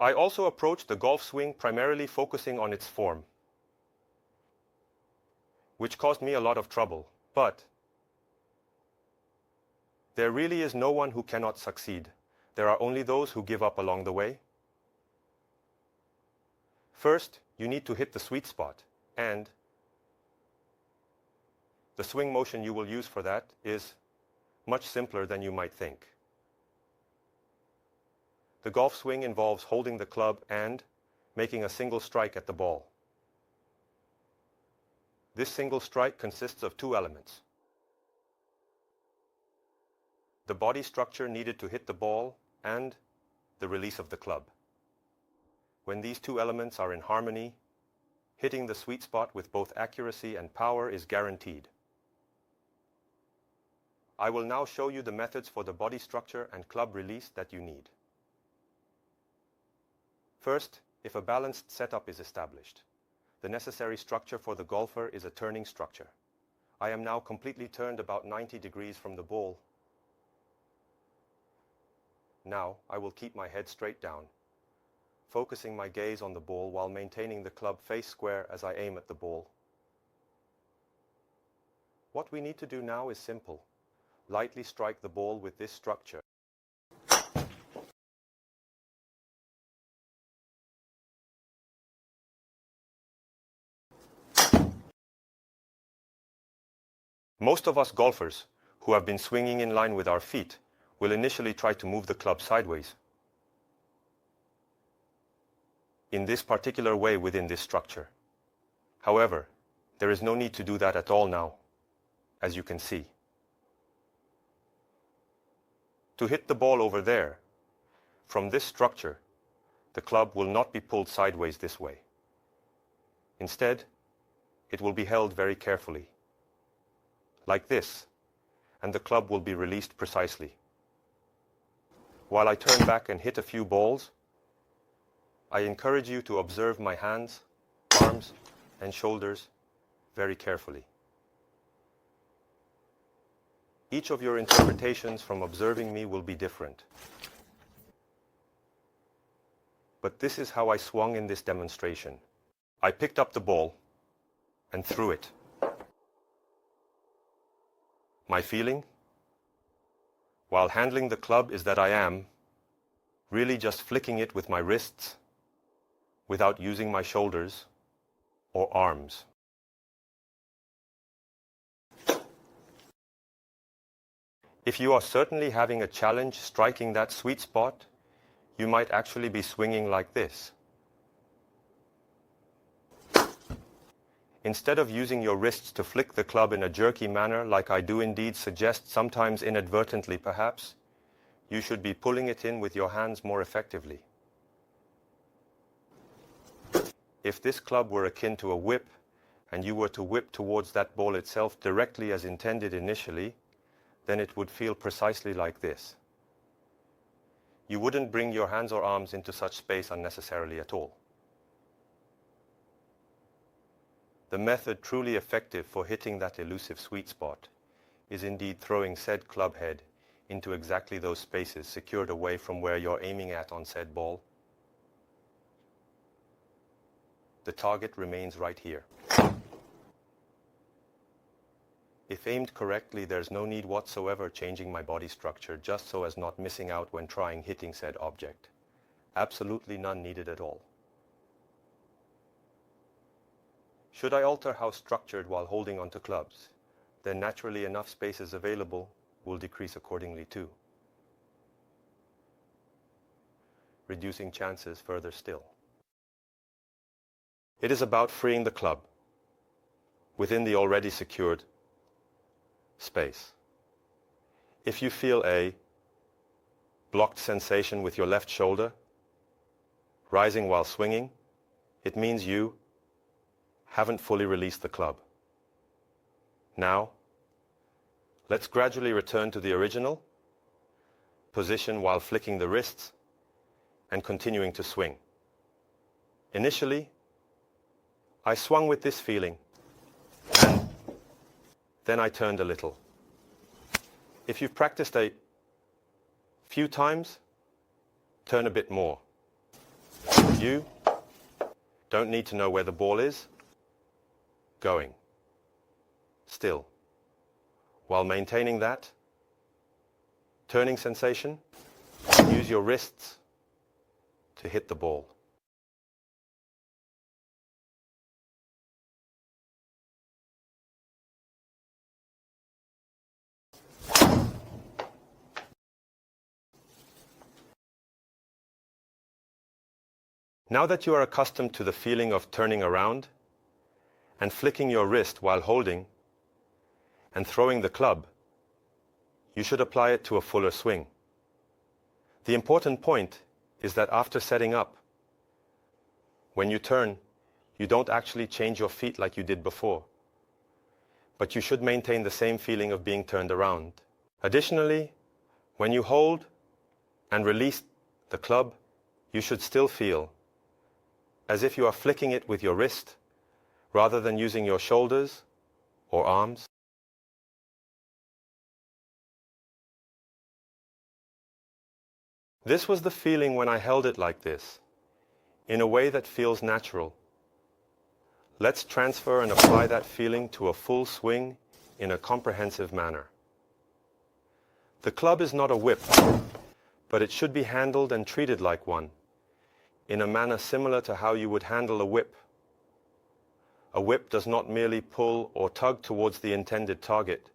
I also approach the golf swing primarily focusing on its form, which caused me a lot of trouble, but there really is no one who cannot succeed. There are only those who give up along the way. First, you need to hit the sweet spot, and the swing motion you will use for that is much simpler than you might think. The golf swing involves holding the club and making a single strike at the ball. This single strike consists of two elements: the body structure needed to hit the ball and the release of the club. When these two elements are in harmony, hitting the sweet spot with both accuracy and power is guaranteed. I will now show you the methods for the body structure and club release that you need. First, if a balanced setup is established, the necessary structure for the golfer is a turning structure. I am now completely turned about 90 degrees from the ball. Now, I will keep my head straight down, focusing my gaze on the ball while maintaining the club face square as I aim at the ball. What we need to do now is simple. Lightly strike the ball with this structure. Most of us golfers who have been swinging in line with our feet will initially try to move the club sideways in this particular way within this structure. However, there is no need to do that at all now, as you can see. To hit the ball over there, from this structure, the club will not be pulled sideways this way. Instead, it will be held very carefully, like this, and the club will be released precisely. While I turn back and hit a few balls, I encourage you to observe my hands, arms, and shoulders very carefully. Each of your interpretations from observing me will be different. But this is how I swung in this demonstration. I picked up the ball and threw it. My feeling while handling the club is that I am really just flicking it with my wrists without using my shoulders or arms. If you are certainly having a challenge striking that sweet spot, you might actually be swinging like this. Instead of using your wrists to flick the club in a jerky manner, like I do indeed suggest, sometimes inadvertently perhaps, you should be pulling it in with your hands more effectively. If this club were akin to a whip, and you were to whip towards that ball itself directly as intended initially, then it would feel precisely like this. You wouldn't bring your hands or arms into such space unnecessarily at all. The method truly effective for hitting that elusive sweet spot is indeed throwing said club head into exactly those spaces secured away from where you're aiming at on said ball. The target remains right here. If aimed correctly, there's no need whatsoever changing my body structure just so as not missing out when trying hitting said object. Absolutely none needed at all. Should I alter how structured while holding onto clubs, then naturally enough spaces available will decrease accordingly too, reducing chances further still. It is about freeing the club within the already secured space. If you feel a blocked sensation with your left shoulder rising while swinging, it means you haven't fully released the club. Now, let's gradually return to the original position while flicking the wrists and continuing to swing. Initially, I swung with this feeling, and then I turned a little. If you've practiced a few times, turn a bit more. You don't need to know where the ball is going. Still, while maintaining that turning sensation, use your wrists to hit the ball. Now that you are accustomed to the feeling of turning around and flicking your wrist while holding and throwing the club, you should apply it to a fuller swing. The important point is that after setting up, when you turn, you don't actually change your feet like you did before, but you should maintain the same feeling of being turned around. Additionally, when you hold and release the club, you should still feel as if you are flicking it with your wrist rather than using your shoulders or arms. This was the feeling when I held it like this, in a way that feels natural. Let's transfer and apply that feeling to a full swing in a comprehensive manner. The club is not a whip, but it should be handled and treated like one, in a manner similar to how you would handle a whip. A whip does not merely pull or tug towards the intended target.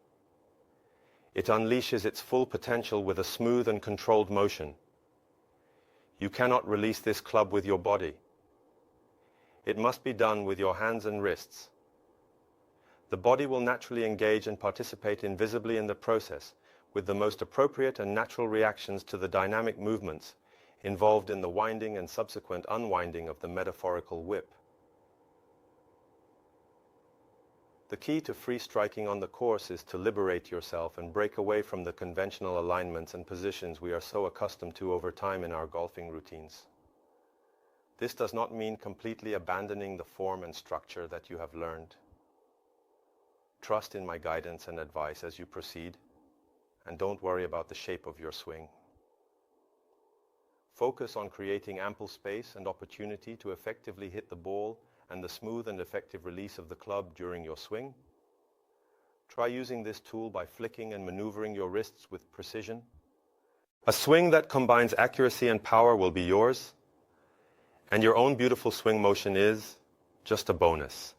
It unleashes its full potential with a smooth and controlled motion. You cannot release this club with your body. It must be done with your hands and wrists. The body will naturally engage and participate invisibly in the process, with the most appropriate and natural reactions to the dynamic movements involved in the winding and subsequent unwinding of the metaphorical whip. The key to free striking on the course is to liberate yourself and break away from the conventional alignments and positions we are so accustomed to over time in our golfing routines. This does not mean completely abandoning the form and structure that you have learned. Trust in my guidance and advice as you proceed, and don't worry about the shape of your swing. Focus on creating ample space and opportunity to effectively hit the ball and the smooth and effective release of the club during your swing. Try using this tool by flicking and maneuvering your wrists with precision. A swing that combines accuracy and power will be yours, and your own beautiful swing motion is just a bonus.